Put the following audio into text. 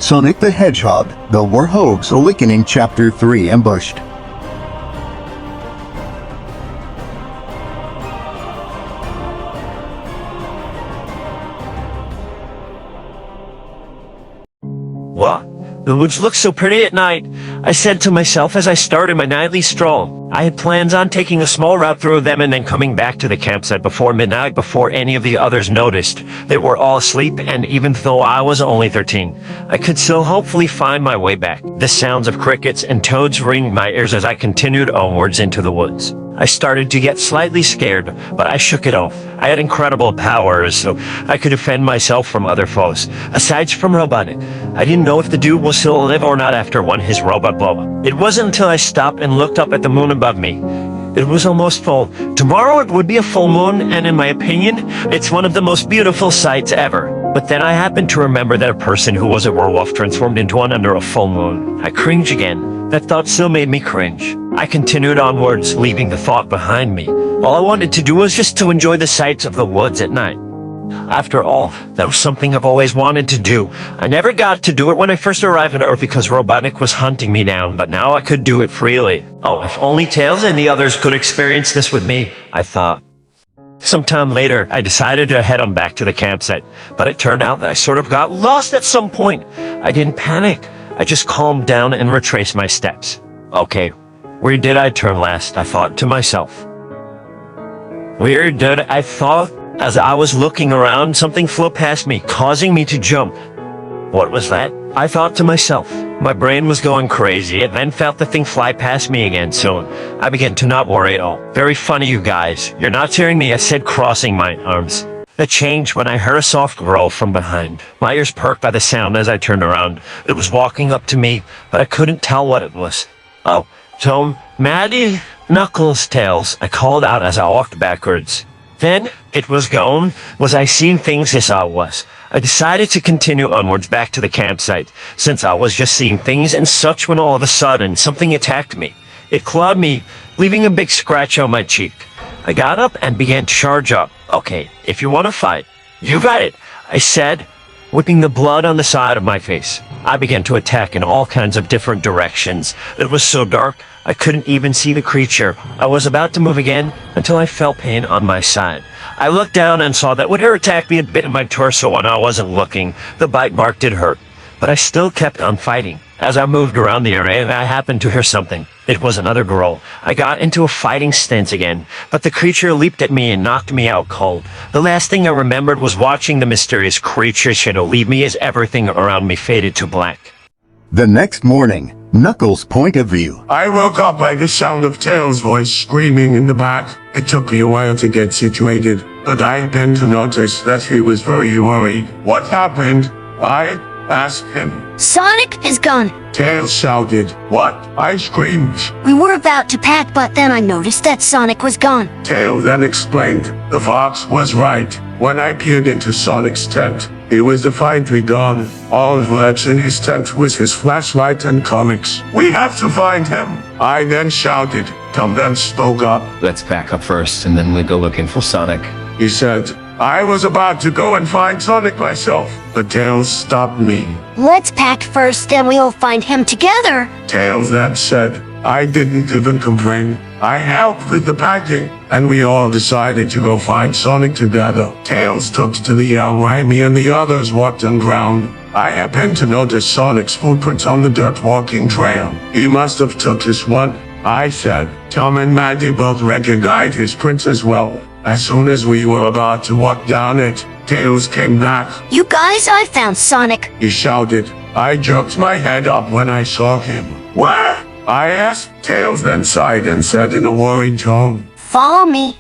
Sonic the Hedgehog, The Werehog's Awakening Chapter 3 Ambushed. What? The woods look so pretty at night, I said to myself as I started my nightly stroll. I had plans on taking a small route through them and then coming back to the campsite before midnight before any of the others noticed. They were all asleep, and even though I was only 13, I could still hopefully find my way back. The sounds of crickets and toads ringed my ears as I continued onwards into the woods. I started to get slightly scared, but I shook it off. I had incredible powers, so I could defend myself from other foes. Aside from Robotnik, I didn't know if the dude was still alive or not after his robot blow up. It wasn't until I stopped and looked up at the moon above me. It was almost full. Tomorrow it would be a full moon, and in my opinion, it's one of the most beautiful sights ever. But then I happened to remember that a person who was a werewolf transformed into one under a full moon. I cringed again. That thought still made me cringe. I continued onwards, leaving the thought behind me. All I wanted to do was just to enjoy the sights of the woods at night. After all, that was something I've always wanted to do. I never got to do it when I first arrived on Earth because Robotnik was hunting me down, but now I could do it freely. Oh, if only Tails and the others could experience this with me, I thought. Sometime later, I decided to head on back to the campsite, but it turned out that I sort of got lost at some point. I didn't panic. I just calmed down and retraced my steps. Okay, where did I turn last? I thought to myself. Where did I thought? As I was looking around, something flew past me, causing me to jump. What was that? I thought to myself. My brain was going crazy, and then felt the thing fly past me again soon. I began to not worry at all. Very funny, you guys. You're not hearing me, I said, crossing my arms. That changed when I heard a soft growl from behind. My ears perked by the sound as I turned around. It was walking up to me, but I couldn't tell what it was. Oh, Tom, Maddie, Knuckles, Tails, I called out as I walked backwards. Then, it was gone. Was I seeing things? Yes, I was. I decided to continue onwards back to the campsite, since I was just seeing things and such when all of a sudden, something attacked me. It clawed me, leaving a big scratch on my cheek. I got up and began to charge up. Okay, if you want to fight, you got it, I said, whipping the blood on the side of my face. I began to attack in all kinds of different directions. It was so dark, I couldn't even see the creature. I was about to move again until I felt pain on my side. I looked down and saw that when her attacked me, it bit my torso when I wasn't looking. The bite mark did hurt, but I still kept on fighting. As I moved around the area, I happened to hear something. It was another girl. I got into a fighting stance again, but the creature leaped at me and knocked me out cold. The last thing I remembered was watching the mysterious creature shadow leave me as everything around me faded to black. The next morning, Knuckles' point of view. I woke up by the sound of Tails' voice screaming in the back. It took me a while to get situated, but I happened to notice that he was very worried. What happened? I asked him. Sonic is gone. Tails shouted. What? I screamed. We were about to pack, but then I noticed that Sonic was gone. Tails then explained. The fox was right. When I peered into Sonic's tent, he was defiantly gone. All that's in his tent was his flashlight and comics. We have to find him. I then shouted. Tom then spoke up. Let's pack up first, and then we go looking for Sonic. He said, I was about to go and find Sonic myself, but Tails stopped me. Let's pack first, and we'll find him together. Tails then said, I didn't even complain. I helped with the packing, and we all decided to go find Sonic together. Tails took to the yell while me and the others walked on ground. I happened to notice Sonic's footprints on the dirt walking trail. He must have took this one, I said. Tom and Maddie both recognized his prints as well. As soon as we were about to walk down it, Tails came back. You guys, I found Sonic. He shouted. I jerked my head up when I saw him. Where? I asked. Tails then sighed and said in a worried tone. Follow me.